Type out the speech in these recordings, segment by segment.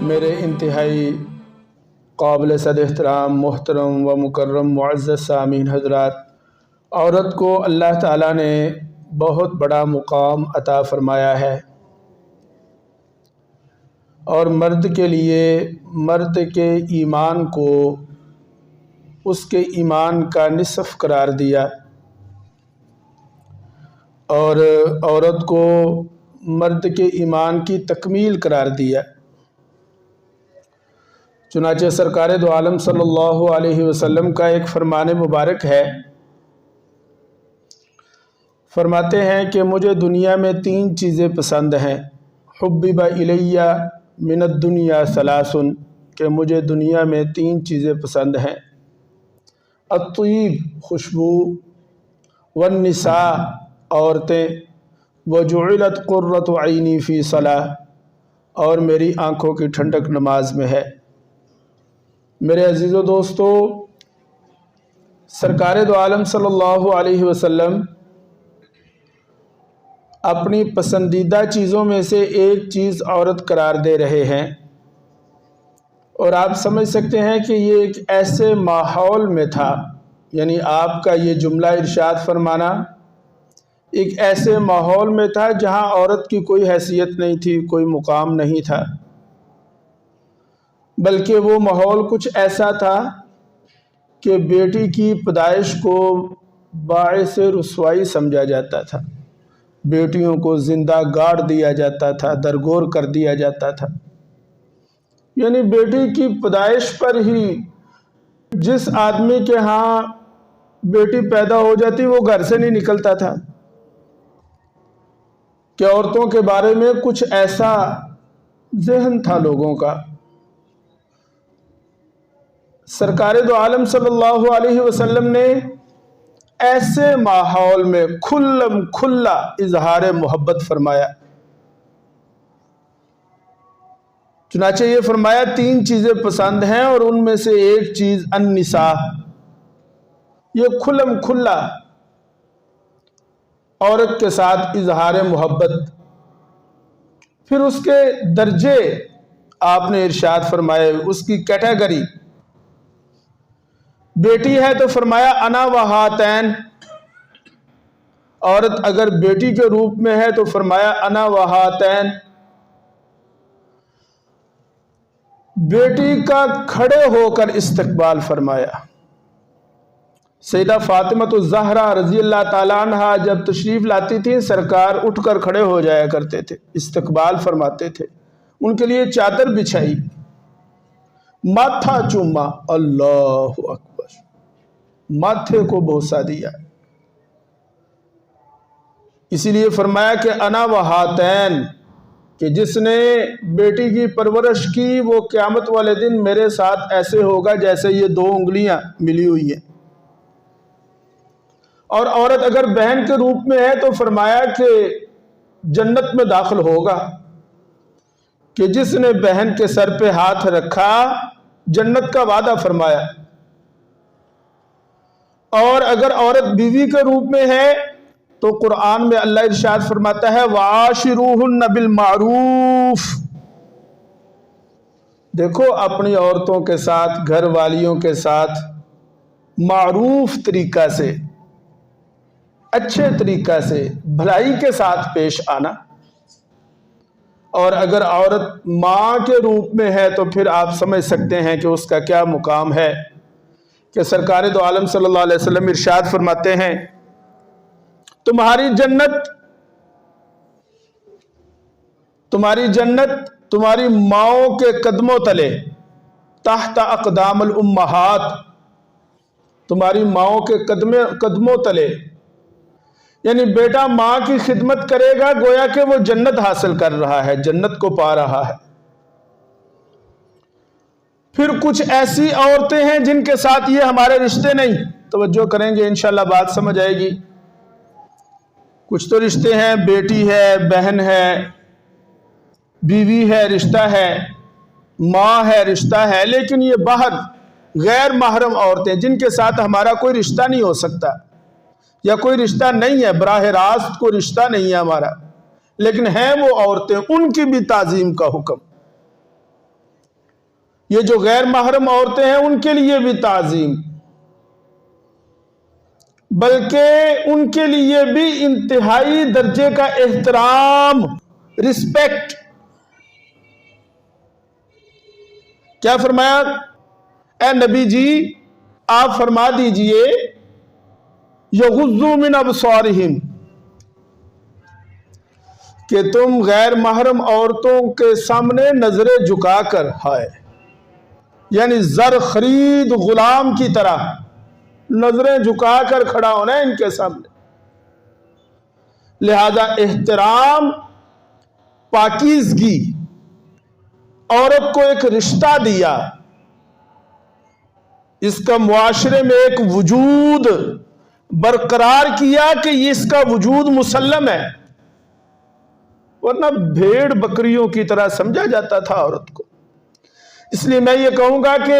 میرے انتہائی قابل صد احترام محترم و مکرم معزز سامعین حضرات، عورت کو اللہ تعالیٰ نے بہت بڑا مقام عطا فرمایا ہے، اور مرد کے لیے مرد کے ایمان کو اس کے ایمان کا نصف قرار دیا، اور عورت کو مرد کے ایمان کی تکمیل قرار دیا۔ چنانچہ سرکار دو عالم صلی اللہ علیہ وسلم کا ایک فرمان مبارک ہے، فرماتے ہیں کہ مجھے دنیا میں 3 چیزیں پسند ہیں، حبب الی من الدنیا ثلاث، کہ مجھے دنیا میں 3 چیزیں پسند ہیں، الطیب خوشبو، والنساء عورتیں، وجعلت قرۃ عینی فی صلاۃ، اور میری آنکھوں کی ٹھنڈک نماز میں ہے۔ میرے عزیز و دوستو، سرکار دو عالم صلی اللہ علیہ وسلم اپنی پسندیدہ چیزوں میں سے ایک چیز عورت قرار دے رہے ہیں، اور آپ سمجھ سکتے ہیں کہ یہ ایک ایسے ماحول میں تھا، یعنی آپ کا یہ جملہ ارشاد فرمانا ایک ایسے ماحول میں تھا جہاں عورت کی کوئی حیثیت نہیں تھی، کوئی مقام نہیں تھا، بلکہ وہ ماحول کچھ ایسا تھا کہ بیٹی کی پیدائش کو باعث رسوائی سمجھا جاتا تھا، بیٹیوں کو زندہ گاڑ دیا جاتا تھا، درگور کر دیا جاتا تھا، یعنی بیٹی کی پیدائش پر ہی جس آدمی کے ہاں بیٹی پیدا ہو جاتی وہ گھر سے نہیں نکلتا تھا، کہ عورتوں کے بارے میں کچھ ایسا ذہن تھا لوگوں کا۔ سرکار دو عالم صلی اللہ علیہ وسلم نے ایسے ماحول میں کھلم کھلا اظہار محبت فرمایا، چنانچہ یہ فرمایا 3 چیزیں پسند ہیں، اور ان میں سے ایک چیز النساء، یہ کھلم کھلا عورت کے ساتھ اظہار محبت۔ پھر اس کے درجے آپ نے ارشاد فرمائے، اس کی کیٹیگری، بیٹی ہے تو فرمایا انا وہاتین، عورت اگر بیٹی کے روپ میں ہے تو فرمایا انا وہاتین، بیٹی کا کھڑے ہو کر استقبال فرمایا۔ سیدہ فاطمہ الزہرا رضی اللہ تعالیٰ عنہ جب تشریف لاتی تھی، سرکار اٹھ کر کھڑے ہو جایا کرتے تھے، استقبال فرماتے تھے، ان کے لیے چادر بچھائی، ماتھا چوما، اللہ اکبر، ماتھے کو بوسہ دیا، اسی لیے فرمایا کہ انا وہاتین، کہ جس نے بیٹی کی پرورش کی وہ قیامت والے دن میرے ساتھ ایسے ہوگا جیسے یہ 2 انگلیاں ملی ہوئی ہیں۔ اور عورت اگر بہن کے روپ میں ہے تو فرمایا کہ جنت میں داخل ہوگا، کہ جس نے بہن کے سر پہ ہاتھ رکھا جنت کا وعدہ فرمایا۔ اور اگر عورت بیوی کے روپ میں ہے تو قرآن میں اللہ ارشاد فرماتا ہے وَعَاشِرُوهُنَّ بِالْمَعْرُوفِ، دیکھو اپنی عورتوں کے ساتھ، گھر والیوں کے ساتھ معروف طریقہ سے، اچھے طریقہ سے، بھلائی کے ساتھ پیش آنا۔ اور اگر عورت ماں کے روپ میں ہے تو پھر آپ سمجھ سکتے ہیں کہ اس کا کیا مقام ہے، کہ سرکار دو عالم صلی اللہ علیہ وسلم ارشاد فرماتے ہیں تمہاری جنت تمہاری ماؤں کے قدموں تلے، تحت اقدام الامہات، تمہاری ماؤں کے قدموں تلے، یعنی بیٹا ماں کی خدمت کرے گا گویا کہ وہ جنت حاصل کر رہا ہے، جنت کو پا رہا ہے۔ پھر کچھ ایسی عورتیں ہیں جن کے ساتھ یہ ہمارے رشتے نہیں، توجہ کریں گے انشاءاللہ بات سمجھ آئے گی۔ کچھ تو رشتے ہیں، بیٹی ہے، بہن ہے، بیوی ہے، رشتہ ہے، ماں ہے، رشتہ ہے، لیکن یہ باہر غیر محرم عورتیں جن کے ساتھ ہمارا کوئی رشتہ نہیں ہو سکتا، یا کوئی رشتہ نہیں ہے، براہ راست کوئی رشتہ نہیں ہے ہمارا، لیکن ہیں وہ عورتیں، ان کی بھی تعظیم کا حکم۔ یہ جو غیر محرم عورتیں ہیں ان کے لیے بھی تعظیم، بلکہ ان کے لیے بھی انتہائی درجے کا احترام، رسپیکٹ۔ کیا فرمایا؟ اے نبی جی آپ فرما دیجئے یغضوا من ابصارہم، کہ تم غیر محرم عورتوں کے سامنے نظریں جھکا کر، یعنی زر خرید غلام کی طرح نظریں جھکا کر کھڑا ہونا ہے ان کے سامنے۔ لہذا احترام، پاکیزگی، عورت کو ایک رشتہ دیا، اس کا معاشرے میں ایک وجود برقرار کیا کہ اس کا وجود مسلم ہے، ورنہ بھیڑ بکریوں کی طرح سمجھا جاتا تھا عورت کو۔ اس لیے میں یہ کہوں گا کہ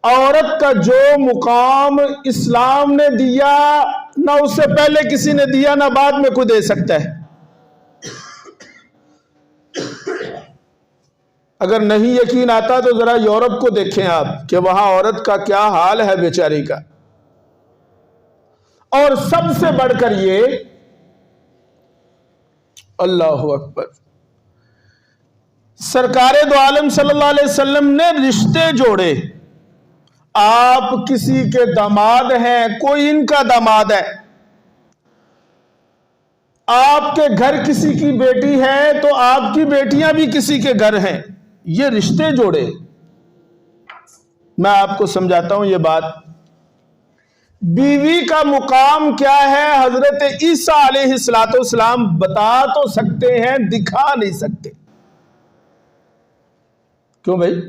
عورت کا جو مقام اسلام نے دیا، نہ اس سے پہلے کسی نے دیا، نہ بعد میں کوئی دے سکتا ہے۔ اگر نہیں یقین آتا تو ذرا یورپ کو دیکھیں آپ کہ وہاں عورت کا کیا حال ہے بیچاری کا۔ اور سب سے بڑھ کر یہ، اللہ اکبر، سرکار دو عالم صلی اللہ علیہ وسلم نے رشتے جوڑے۔ آپ کسی کے داماد ہیں، کوئی ان کا داماد ہے، آپ کے گھر کسی کی بیٹی ہے تو آپ کی بیٹیاں بھی کسی کے گھر ہیں، یہ رشتے جوڑے۔ میں آپ کو سمجھاتا ہوں یہ بات۔ بیوی کا مقام کیا ہے حضرت عیسیٰ علیہ السلام بتا تو سکتے ہیں، دکھا نہیں سکتے۔ کیوں بھائی؟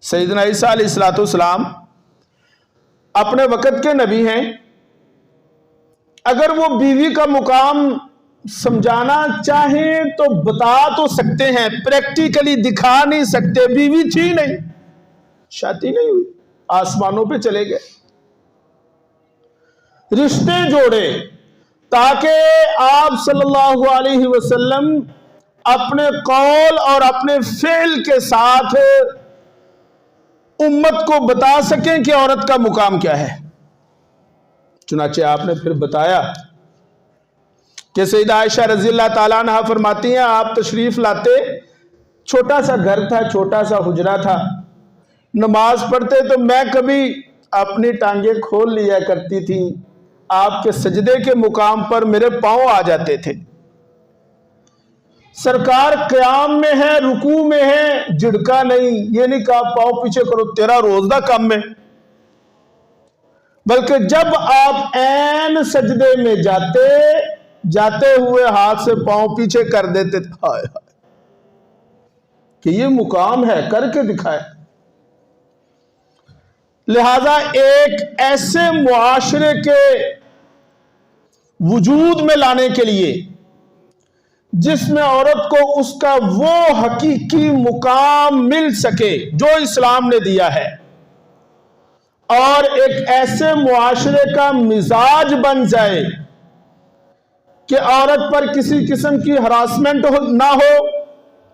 سیدنا عیسیٰ علیہ السلام اپنے وقت کے نبی ہیں، اگر وہ بیوی کا مقام سمجھانا چاہیں تو بتا تو سکتے ہیں، پریکٹیکلی دکھا نہیں سکتے۔ بیوی تھی نہیں، شادی نہیں ہوئی، آسمانوں پہ چلے گئے۔ رشتے جوڑے تاکہ آپ صلی اللہ علیہ وسلم اپنے قول اور اپنے فعل کے ساتھ امت کو بتا سکیں کہ عورت کا مقام کیا ہے۔ چنانچہ آپ نے پھر بتایا کہ سیدہ عائشہ رضی اللہ تعالیٰ عنہ فرماتی ہیں آپ تشریف لاتے، چھوٹا سا گھر تھا، چھوٹا سا حجرہ تھا، نماز پڑھتے تو میں کبھی اپنی ٹانگیں کھول لیا کرتی تھی، آپ کے سجدے کے مقام پر میرے پاؤں آ جاتے تھے۔ سرکار قیام میں ہے، رکوع میں ہے، جھڑکا نہیں، یہ نہیں کہا پاؤں پیچھے کرو تیرا روزہ کم ہے، بلکہ جب آپ عین سجدے میں جاتے ہوئے ہاتھ سے پاؤں پیچھے کر دیتے تھے، کہ یہ مقام ہے، کر کے دکھائے۔ لہذا ایک ایسے معاشرے کے وجود میں لانے کے لیے جس میں عورت کو اس کا وہ حقیقی مقام مل سکے جو اسلام نے دیا ہے، اور ایک ایسے معاشرے کا مزاج بن جائے کہ عورت پر کسی قسم کی ہراسمنٹ نہ ہو،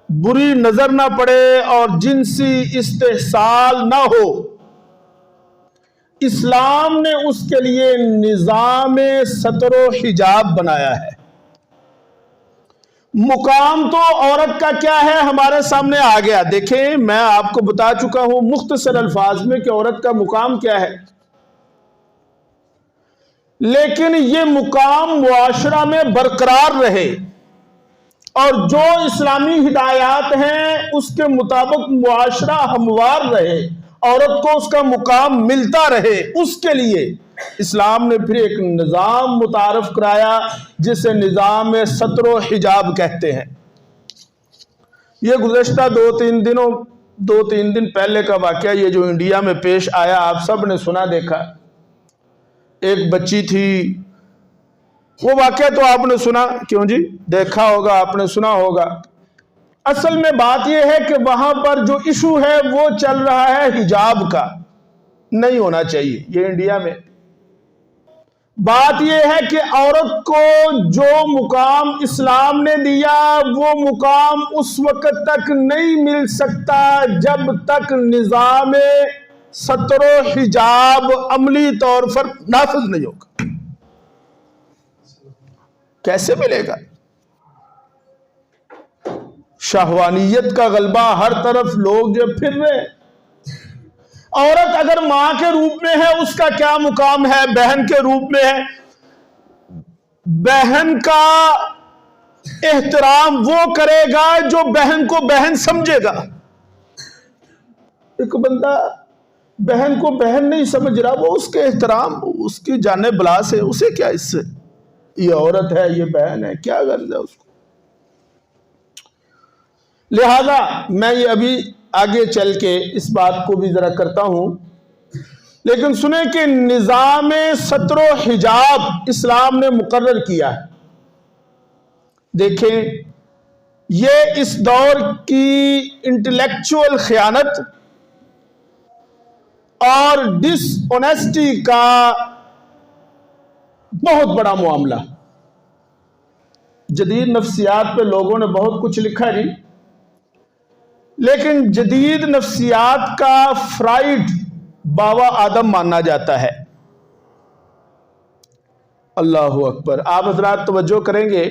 بری نظر نہ پڑے اور جنسی استحصال نہ ہو، اسلام نے اس کے لیے نظام ستر و حجاب بنایا ہے۔ مقام تو عورت کا کیا ہے ہمارے سامنے آ گیا، دیکھیں میں آپ کو بتا چکا ہوں مختصر الفاظ میں کہ عورت کا مقام کیا ہے، لیکن یہ مقام معاشرہ میں برقرار رہے اور جو اسلامی ہدایات ہیں اس کے مطابق معاشرہ ہموار رہے، عورت کو اس کا مقام ملتا رہے، اس کے لیے اسلام نے پھر ایک نظام متعارف کرایا جسے نظام ستر و حجاب کہتے ہیں۔ یہ گزشتہ دو تین دن پہلے کا واقعہ، یہ جو انڈیا میں پیش آیا، آپ سب نے سنا دیکھا۔ ایک بچی تھی، وہ واقعہ تو آپ نے سنا، کیوں جی؟ دیکھا ہوگا، آپ نے سنا ہوگا۔ اصل میں بات یہ ہے کہ وہاں پر جو ایشو ہے وہ چل رہا ہے حجاب کا، نہیں ہونا چاہیے یہ انڈیا میں۔ بات یہ ہے کہ عورت کو جو مقام اسلام نے دیا وہ مقام اس وقت تک نہیں مل سکتا جب تک نظام ستر و حجاب عملی طور پر نافذ نہیں ہوگا۔ کیسے ملے گا؟ شہوانیت کا غلبہ، ہر طرف لوگ جو پھر رہے ہیں۔ عورت اگر ماں کے روپ میں ہے اس کا کیا مقام ہے؟ بہن کے روپ میں ہے، بہن کا احترام وہ کرے گا جو بہن کو بہن سمجھے گا۔ ایک بندہ بہن کو بہن نہیں سمجھ رہا، وہ اس کے احترام، اس کی جانے بلا سے، اسے کیا اس سے؟ یہ عورت ہے، یہ بہن ہے، کیا غرض ہے اس کو؟ لہذا میں یہ ابھی آگے چل کے اس بات کو بھی ذرا کرتا ہوں، لیکن سنیں کہ نظام ستر و حجاب اسلام نے مقرر کیا ہے۔ دیکھیں، یہ اس دور کی انٹلیکچوئل خیانت اور ڈس اونیسٹی کا بہت بڑا معاملہ۔ جدید نفسیات پہ لوگوں نے بہت کچھ لکھا جی، لیکن جدید نفسیات کا فرائیڈ بابا آدم مانا جاتا ہے۔ اللہ اکبر۔ آپ حضرات توجہ کریں گے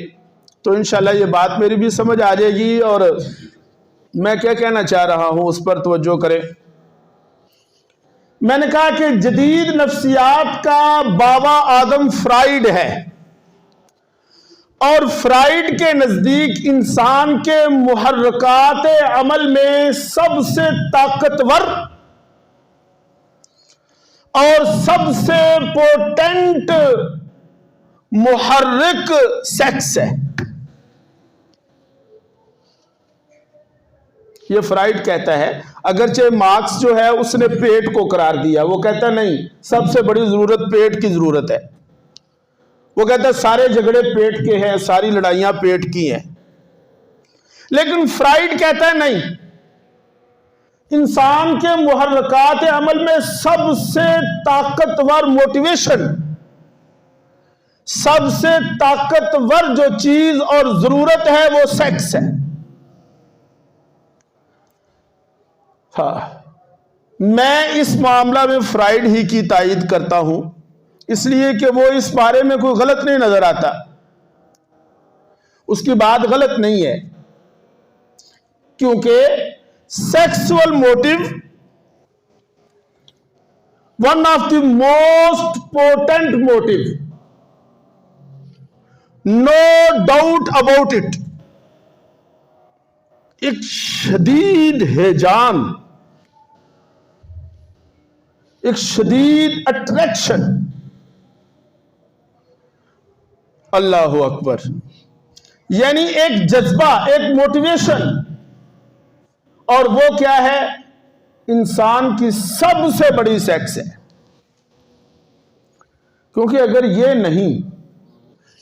تو انشاءاللہ یہ بات میری بھی سمجھ آ جائے گی، اور میں کیا کہنا چاہ رہا ہوں اس پر توجہ کریں۔ میں نے کہا کہ جدید نفسیات کا بابا آدم فرائیڈ ہے، اور فرائیڈ کے نزدیک انسان کے محرکات عمل میں سب سے طاقتور اور سب سے پوٹنٹ محرک سیکس ہے۔ یہ فرائیڈ کہتا ہے، اگرچہ مارکس جو ہے اس نے پیٹ کو قرار دیا، وہ کہتا نہیں سب سے بڑی ضرورت پیٹ کی ضرورت ہے، وہ کہتا ہے سارے جھگڑے پیٹ کے ہیں، ساری لڑائیاں پیٹ کی ہیں۔ لیکن فرائیڈ کہتا ہے نہیں، انسان کے محرکات عمل میں سب سے طاقتور موٹیویشن، سب سے طاقتور جو چیز اور ضرورت ہے وہ سیکس ہے۔ ہاں، میں اس معاملہ میں فرائیڈ ہی کی تائید کرتا ہوں، اس لیے کہ وہ اس بارے میں کوئی غلط نہیں نظر آتا، اس کی بات غلط نہیں ہے، کیونکہ sexual motive one of the most potent motive, no doubt about it. ایک شدید ہیجان، ایک شدید اٹریکشن، اللہ اکبر، یعنی ایک جذبہ، ایک موٹیویشن، اور وہ کیا ہے؟ انسان کی سب سے بڑی سیکس ہے۔ کیونکہ اگر یہ نہیں،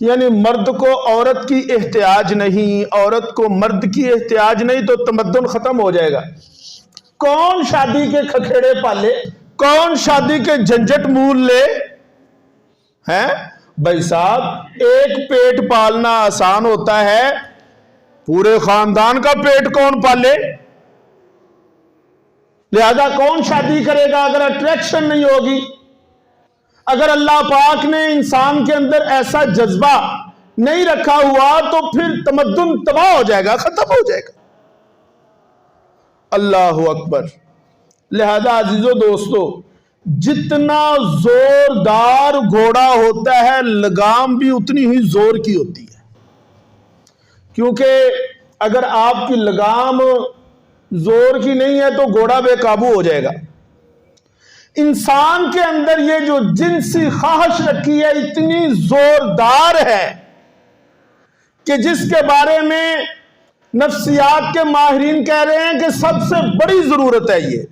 یعنی مرد کو عورت کی احتیاج نہیں، عورت کو مرد کی احتیاج نہیں، تو تمدن ختم ہو جائے گا۔ کون شادی کے کھکھیڑے پالے، کون شادی کے جھنجٹ مول لے ہیں؟ بھائی صاحب، ایک پیٹ پالنا آسان ہوتا ہے، پورے خاندان کا پیٹ کون پالے؟ لہذا کون شادی کرے گا اگر اٹریکشن نہیں ہوگی؟ اگر اللہ پاک نے انسان کے اندر ایسا جذبہ نہیں رکھا ہوا تو پھر تمدن تباہ ہو جائے گا، ختم ہو جائے گا۔ اللہ اکبر۔ لہذا عزیزو دوستو، جتنا زوردار گھوڑا ہوتا ہے لگام بھی اتنی ہی زور کی ہوتی ہے، کیونکہ اگر آپ کی لگام زور کی نہیں ہے تو گھوڑا بے قابو ہو جائے گا۔ انسان کے اندر یہ جو جنسی خواہش رکھی ہے اتنی زوردار ہے کہ جس کے بارے میں نفسیات کے ماہرین کہہ رہے ہیں کہ سب سے بڑی ضرورت ہے یہ۔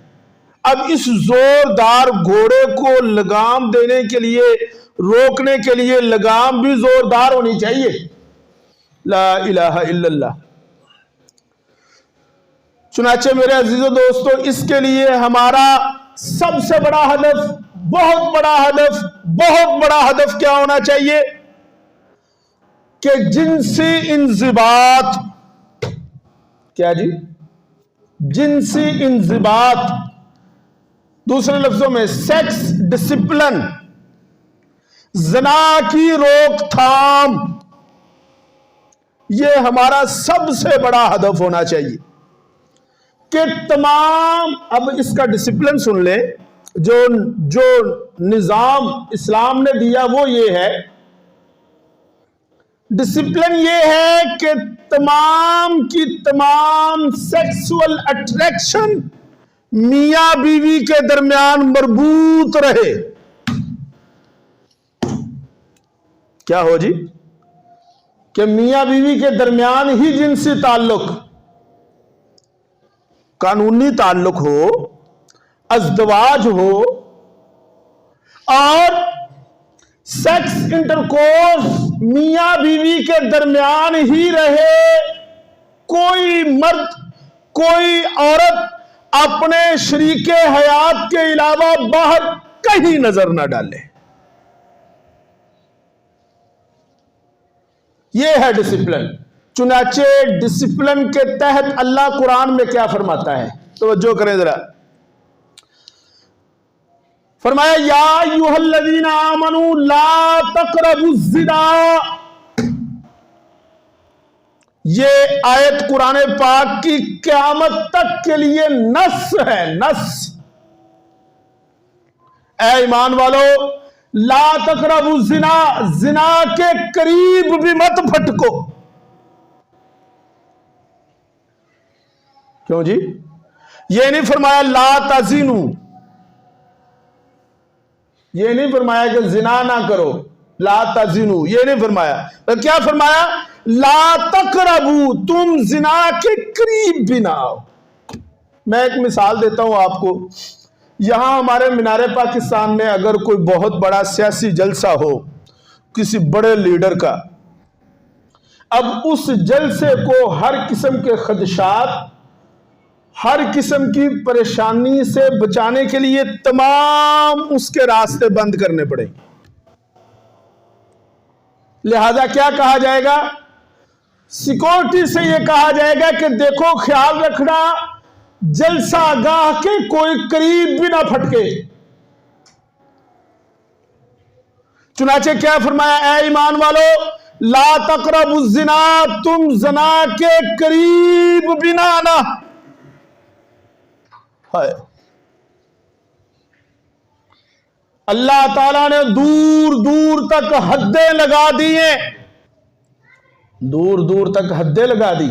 اب اس زوردار گھوڑے کو لگام دینے کے لیے، روکنے کے لیے لگام بھی زوردار ہونی چاہیے۔ لا الہ الا اللہ۔ چنانچہ میرے عزیز و دوستو، اس کے لیے ہمارا سب سے بڑا ہدف بہت بڑا ہدف کیا ہونا چاہیے کہ جنسی انضباط، کیا جی؟ جنسی انضباط، دوسرے لفظوں میں سیکس ڈسپلن، زنا کی روک تھام، یہ ہمارا سب سے بڑا ہدف ہونا چاہیے کہ تمام، اب اس کا ڈسپلن سن لیں، جو نظام اسلام نے دیا وہ یہ ہے، ڈسپلن یہ ہے کہ تمام کی تمام سیکسول اٹریکشن میاں بیوی کے درمیان مربوط رہے۔ کیا ہو جی؟ کہ میاں بیوی کے درمیان ہی جنسی تعلق، قانونی تعلق ہو، ازدواج ہو، اور سیکس انٹرکورس میاں بیوی کے درمیان ہی رہے، کوئی مرد کوئی عورت اپنے شریک حیات کے علاوہ باہر کہیں نظر نہ ڈالے۔ یہ ہے ڈسپلن۔ چنانچہ ڈسپلن کے تحت اللہ قرآن میں کیا فرماتا ہے؟ توجہ کریں ذرا، فرمایا یا ایھا الذین آمنوا لا تقربوا الزنا۔ یہ آیت قرآن پاک کی قیامت تک کے لیے نص ہے، نص۔ اے ایمان والو، لا تقربوا الزنا، زنا کے قریب بھی مت پھٹکو۔ کیوں جی؟ یہ نہیں فرمایا لا تزنوا، یہ نہیں فرمایا کہ زنا نہ کرو، لا تزنوا یہ نہیں فرمایا، تو کیا فرمایا؟ لا تقربوا، تم زنا کے قریب بھی نہ آؤ۔ میں ایک مثال دیتا ہوں آپ کو۔ یہاں ہمارے مینار پاکستان میں اگر کوئی بہت بڑا سیاسی جلسہ ہو کسی بڑے لیڈر کا، اب اس جلسے کو ہر قسم کے خدشات، ہر قسم کی پریشانی سے بچانے کے لیے تمام اس کے راستے بند کرنے پڑیں گے۔ لہذا کیا کہا جائے گا؟ سیکورٹی سے یہ کہا جائے گا کہ دیکھو، خیال رکھنا جلسہ گاہ کے کوئی قریب بھی نہ پھٹکے۔ چنانچہ کیا فرمایا؟ اے ایمان والو، لا تقربوا الزنا، تم زنا کے قریب بھی نہ آنا۔ اللہ تعالیٰ نے دور دور تک حدیں لگا دی ہیں، دور دور تک حدیں لگا دی،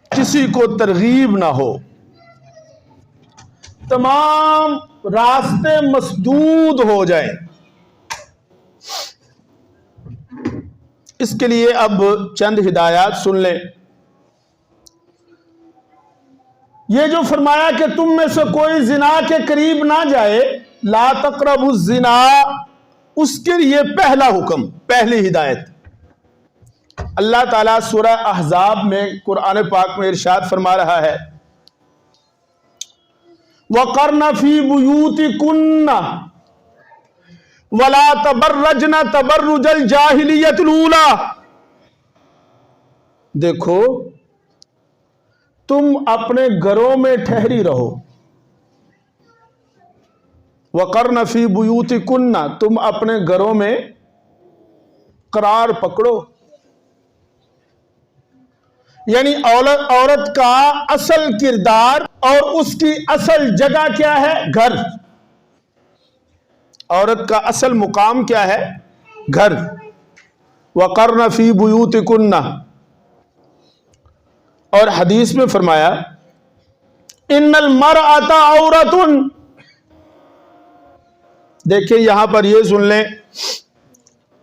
کسی کو ترغیب نہ ہو، تمام راستے مسدود ہو جائیں۔ اس کے لیے اب چند ہدایات سن لیں۔ یہ جو فرمایا کہ تم میں سے کوئی زنا کے قریب نہ جائے، لا تقربوا الزنا، اس کے لیے پہلا حکم، پہلی ہدایت، اللہ تعالیٰ سورہ احزاب میں قرآن پاک میں ارشاد فرما رہا ہے، وَقَرْنَ فِي بُيُوتِكُنَّ وَلَا تَبَرَّجْنَ تَبَرُّجَ الْجَاهِلِيَّةِ الْأُولَى۔ دیکھو، تم اپنے گھروں میں ٹھہری رہو، وَقَرْنَ فِي بُيُوتِكُنَّ، تم اپنے گھروں میں قرار پکڑو۔ یعنی عورت کا اصل کردار اور اس کی اصل جگہ کیا ہے؟ گھر۔ عورت کا اصل مقام کیا ہے؟ گھر۔ وَقَرْنَ فِي بُيُوتِكُنَّ، اور حدیث میں فرمایا ان المرأة عورۃ۔ دیکھیں یہاں پر یہ سن لیں،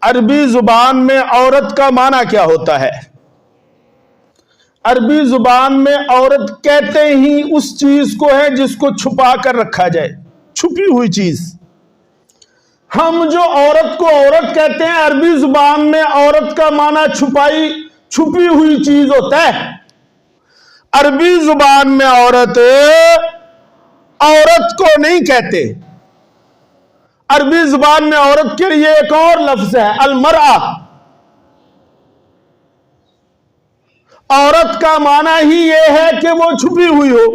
عربی زبان میں عورت کا معنی کیا ہوتا ہے؟ عربی زبان میں عورت کہتے ہی اس چیز کو ہے جس کو چھپا کر رکھا جائے، چھپی ہوئی چیز۔ ہم جو عورت کو عورت کہتے ہیں، عربی زبان میں عورت کا معنی چھپی ہوئی چیز ہوتا ہے۔ عربی زبان میں عورت کو نہیں کہتے، عربی زبان میں عورت کے لیے ایک اور لفظ ہے المرأہ. عورت کا معنی ہی یہ ہے کہ وہ چھپی ہوئی ہو.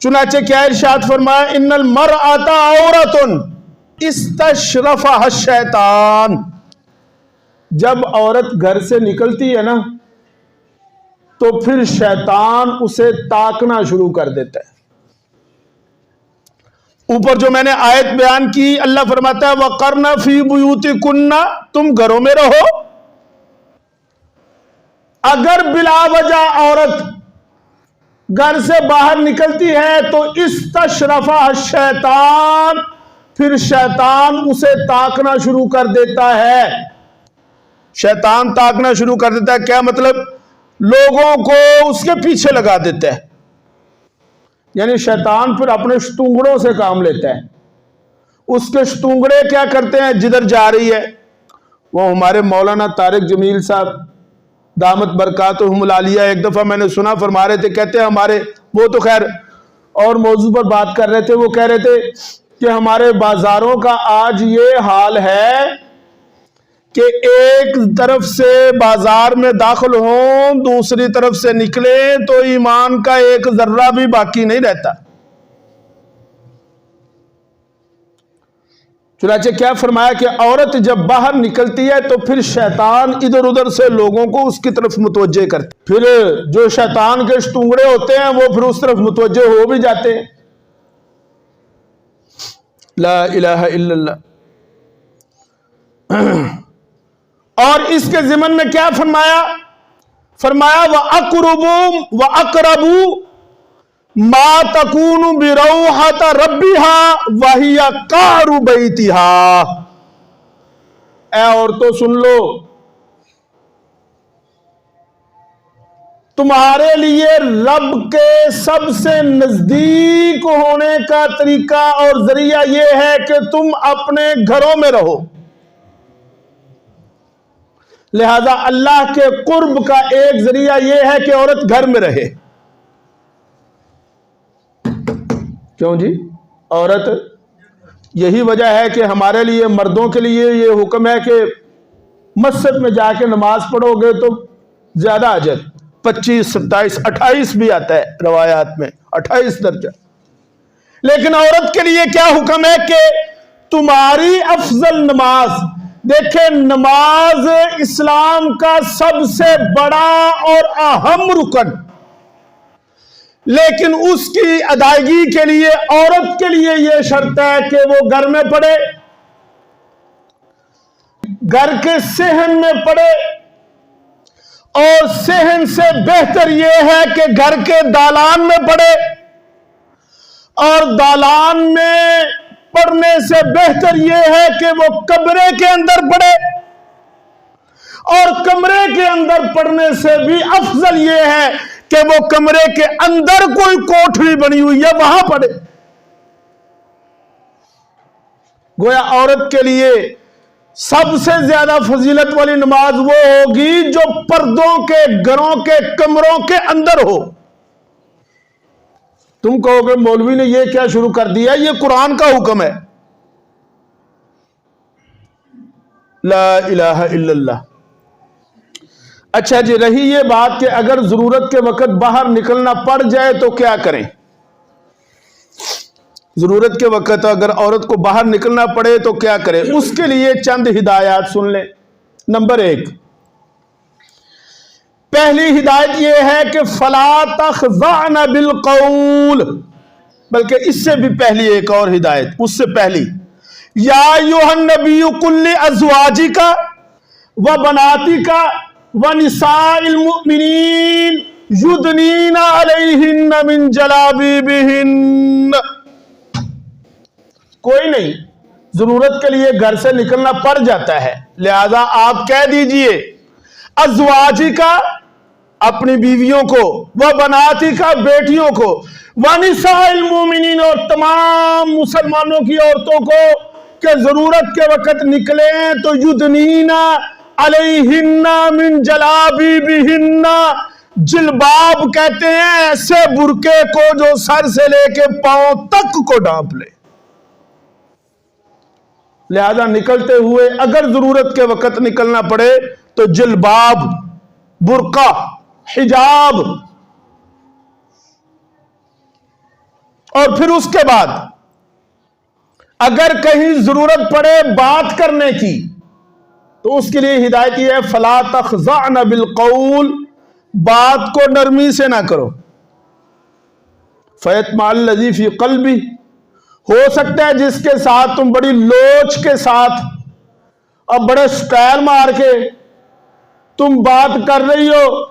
چنانچہ کیا ارشاد فرمایا ان المرأة عورۃ استشرفها الشیطان. جب عورت گھر سے نکلتی ہے نا تو پھر شیطان اسے تاکنا شروع کر دیتا ہے. اوپر جو میں نے آیت بیان کی اللہ فرماتا ہے وَقَرْنَ فِي بُيُوتِكُنَّ، تم گھروں میں رہو. اگر بلا وجہ عورت گھر سے باہر نکلتی ہے تو استشرفہ الشیطان، پھر شیطان اسے تاکنا شروع کر دیتا ہے. شیطان تاکنا شروع کر دیتا ہے کیا مطلب؟ لوگوں کو اس کے پیچھے لگا دیتا ہے. یعنی شیطان پھر اپنے شتونگڑوں سے کام لیتا ہے. اس کے شتونگڑے کیا کرتے ہیں؟ جدھر جا رہی ہے، وہ ہمارے مولانا طارق جمیل صاحب دامت برکاتہم العالیہ ایک دفعہ میں نے سنا فرما رہے تھے، کہتے ہیں ہمارے، وہ تو خیر اور موضوع پر بات کر رہے تھے، وہ کہہ رہے تھے کہ ہمارے بازاروں کا آج یہ حال ہے کہ ایک طرف سے بازار میں داخل ہوں دوسری طرف سے نکلیں تو ایمان کا ایک ذرہ بھی باقی نہیں رہتا. چنانچہ کیا فرمایا کہ عورت جب باہر نکلتی ہے تو پھر شیطان ادھر ادھر سے لوگوں کو اس کی طرف متوجہ کرتے، پھر جو شیطان کے شتونگڑے ہوتے ہیں وہ پھر اس طرف متوجہ ہو بھی جاتے ہیں. لا الہ الا اللہ. اور اس کے ضمن میں کیا فرمایا؟ فرمایا وَأَقْرَبُ مَا تَكُونُ بِرَوْحَةَ رَبِّهَا وَهِيَ قَعْرُ بَيْتِهَا. اے عورتوں سن لو، تمہارے لیے رب کے سب سے نزدیک ہونے کا طریقہ اور ذریعہ یہ ہے کہ تم اپنے گھروں میں رہو. لہذا اللہ کے قرب کا ایک ذریعہ یہ ہے کہ عورت گھر میں رہے. کیوں جی؟ عورت، یہی وجہ ہے کہ ہمارے لیے مردوں کے لیے یہ حکم ہے کہ مسجد میں جا کے نماز پڑھو گے تو زیادہ اجر، 25 27 28 بھی آتا ہے روایات میں، 28 درجہ. لیکن عورت کے لیے کیا حکم ہے کہ تمہاری افضل نماز، دیکھیں نماز اسلام کا سب سے بڑا اور اہم رکن، لیکن اس کی ادائیگی کے لیے عورت کے لیے یہ شرط ہے کہ وہ گھر میں پڑھے، گھر کے صحن میں پڑھے. اور صحن سے بہتر یہ ہے کہ گھر کے دالان میں پڑھے، اور دالان میں پڑھنے سے بہتر یہ ہے کہ وہ کمرے کے اندر پڑھے، اور کمرے کے اندر پڑھنے سے بھی افضل یہ ہے کہ وہ کمرے کے اندر کوئی کوٹھری بنی ہوئی ہے وہاں پڑھے. گویا عورت کے لیے سب سے زیادہ فضیلت والی نماز وہ ہوگی جو پردوں کے گھروں کے کمروں کے اندر ہو. تم کہو گے مولوی نے یہ کیا شروع کر دیا؟ یہ قرآن کا حکم ہے. لا الہ الا اللہ. اچھا جی، رہی یہ بات کہ اگر ضرورت کے وقت باہر نکلنا پڑ جائے تو کیا کریں؟ ضرورت کے وقت اگر عورت کو باہر نکلنا پڑے تو کیا کرے؟ اس کے لیے چند ہدایات سن لیں. نمبر 1، پہلی ہدایت یہ ہے کہ فَلَا تَخْضَعْنَ بِالْقَوْلِ، بلکہ اس سے بھی پہلی ایک اور ہدایت، اس سے پہلی، یا ایھا النبی قل لازواجک وبناتک ونساء المؤمنین یدنین علیہن من جلابیبہن. کوئی نہیں، ضرورت کے لیے گھر سے نکلنا پڑ جاتا ہے، لہذا آپ کہہ دیجئے ازواجی کا، اپنی بیویوں کو، وہ بناتی کا، بیٹیوں کو، ونساء المؤمنین، اور تمام مسلمانوں کی عورتوں کو کہ ضرورت کے وقت نکلیں تو یدنین علیہن من جلابیبہن، جلباب کہتے ہیں ایسے برقعے کو جو سر سے لے کے پاؤں تک کو ڈھانپ لے. لہذا نکلتے ہوئے اگر ضرورت کے وقت نکلنا پڑے تو جلباب، برقع، حجاب، اور پھر اس کے بعد اگر کہیں ضرورت پڑے بات کرنے کی تو اس کے لیے ہدایت یہ ہے فلا تخضعن بالقول، بات کو نرمی سے نہ کرو، فیطمع الذی فی قلبی، ہو سکتا ہے جس کے ساتھ تم بڑی لوچ کے ساتھ اور بڑے سٹائل مار کے تم بات کر رہی ہو،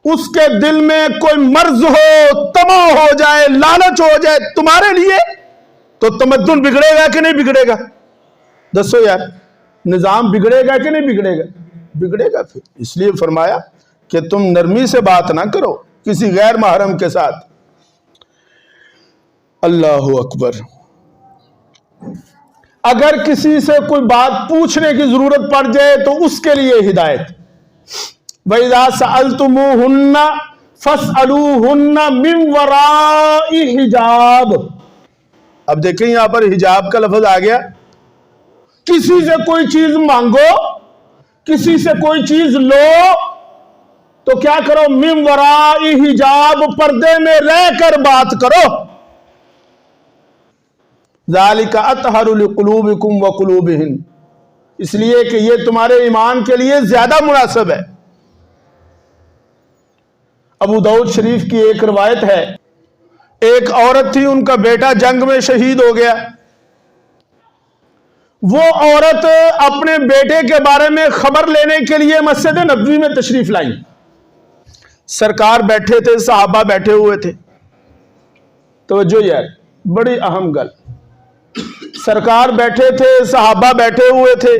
اس کے دل میں کوئی مرض ہو، طمع ہو جائے، لالچ ہو جائے تمہارے لیے، تو تمدن بگڑے گا کہ نہیں بگڑے گا؟ دسو یار، نظام بگڑے گا کہ نہیں بگڑے گا؟ بگڑے گا۔ پھر اس لیے فرمایا کہ تم نرمی سے بات نہ کرو کسی غیر محرم کے ساتھ۔ اللہ اکبر۔ اگر کسی سے کوئی بات پوچھنے کی ضرورت پڑ جائے تو اس کے لیے ہدایت، وَإِذَا سَأَلْتُمُوهُنَّ فَاسْأَلُوهُنَّ مِنْ وَرَاءِ حِجَابٍ۔ اب دیکھیں یہاں پر حجاب کا لفظ آ گیا۔ کسی سے کوئی چیز مانگو، کسی سے کوئی چیز لو تو کیا کرو؟ مِنْ وَرَاءِ حِجَاب، پردے میں رہ کر بات کرو۔ ذَلِكَ أَطْهَرُ لِقُلُوبِكُمْ وَقُلُوبِهِمْ، اس لیے کہ یہ تمہارے ایمان کے لیے زیادہ مناسب ہے۔ ابو داؤد شریف کی ایک روایت ہے، ایک عورت تھی، ان کا بیٹا جنگ میں شہید ہو گیا۔ وہ عورت اپنے بیٹے کے بارے میں خبر لینے کے لیے مسجد نبوی میں تشریف لائی۔ سرکار بیٹھے تھے، صحابہ بیٹھے ہوئے تھے۔ توجہ یار، بڑی اہم گل، سرکار بیٹھے تھے، صحابہ بیٹھے ہوئے تھے۔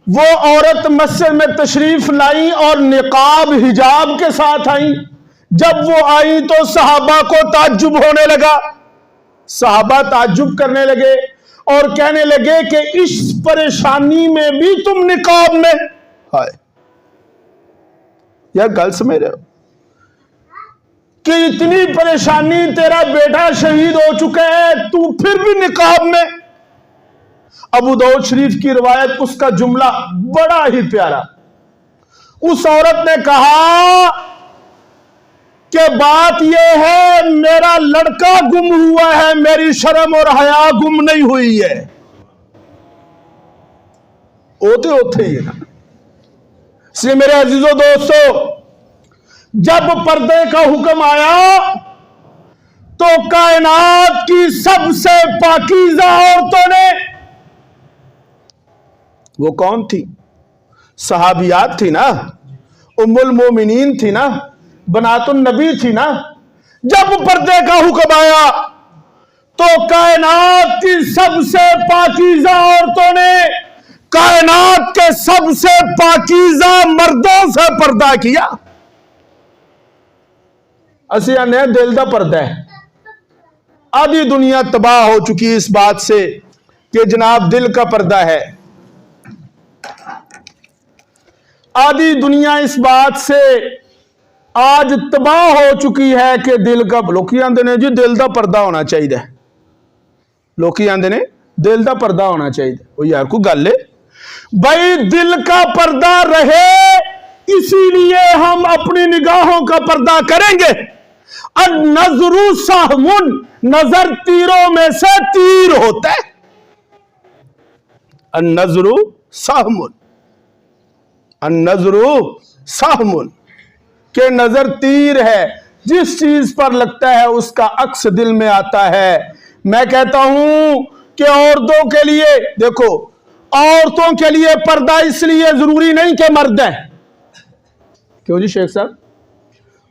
وہ عورت مسجد میں تشریف لائی اور نقاب حجاب کے ساتھ آئیں۔ جب وہ آئیں تو صحابہ کو تعجب ہونے لگا، صحابہ تعجب کرنے لگے اور کہنے لگے کہ اس پریشانی میں بھی تم نقاب میں؟ ہائے یار، گل سمجھ رہے ہو کہ اتنی پریشانی، تیرا بیٹا شہید ہو چکا ہے، تو پھر بھی نقاب میں؟ ابو داؤد شریف کی روایت، اس کا جملہ بڑا ہی پیارا۔ اس عورت نے کہا کہ بات یہ ہے میرا لڑکا گم ہوا ہے، میری شرم اور حیا گم نہیں ہوئی ہے۔ ہوتے یہ نا۔ اس لیے میرے عزیزو دوستو، جب پردے کا حکم آیا تو کائنات کی سب سے پاکیزہ عورتوں نے، وہ کون تھی؟ صحابیات تھی نا، ام المومنین تھی نا، بنات النبی تھی نا۔ جب پردے کا حکم آیا تو کائنات کی سب سے پاکیزہ عورتوں نے کائنات کے سب سے پاکیزہ مردوں سے پردہ کیا۔ اسی نے دل دا پردہ ہے۔ آدھی دنیا تباہ ہو چکی اس بات سے کہ جناب دل کا پردہ ہے۔ آدھی دنیا اس بات سے آج تباہ ہو چکی ہے کہ دل کا، لوکی آندے نے جی دل دا پردہ ہونا چاہیے، لوکی آندے نے دل دا پردہ ہونا چاہیے۔ وہ یار کو گل ہے بھائی، دل کا پردہ رہے اسی لیے ہم اپنی نگاہوں کا پردہ کریں گے۔ النظر سہم، نظر تیروں میں سے تیر ہوتا ہے۔ النظر سہم، النظر سہم، کہ نظر تیر ہے، جس چیز پر لگتا ہے اس کا عکس دل میں آتا ہے۔ میں کہتا ہوں کہ عورتوں کے لیے، دیکھو عورتوں کے لیے پردہ اس لیے ضروری نہیں کہ مرد ہے۔ کیوں جی شیخ صاحب؟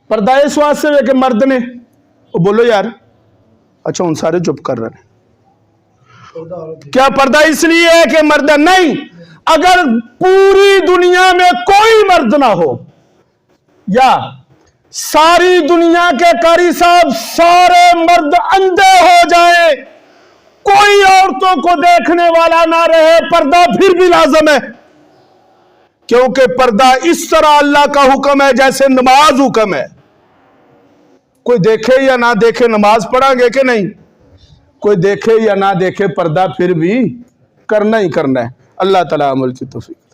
پردہ اس واسطے ہے کہ مرد نے، بولو یار، اچھا ان سارے چپ کر رہے ہیں۔ کیا پردہ اس لیے ہے کہ مرد نہیں؟ اگر پوری دنیا میں کوئی مرد نہ ہو، یا ساری دنیا کے قاری صاحب سارے مرد اندھے ہو جائیں، کوئی عورتوں کو دیکھنے والا نہ رہے، پردہ پھر بھی لازم ہے۔ کیونکہ پردہ اس طرح اللہ کا حکم ہے جیسے نماز حکم ہے۔ کوئی دیکھے یا نہ دیکھے نماز پڑھا گے کہ نہیں؟ کوئی دیکھے یا نہ دیکھے پردہ پھر بھی کرنا ہی کرنا ہے۔ اللہ تعالیٰ عمل کی توفیق۔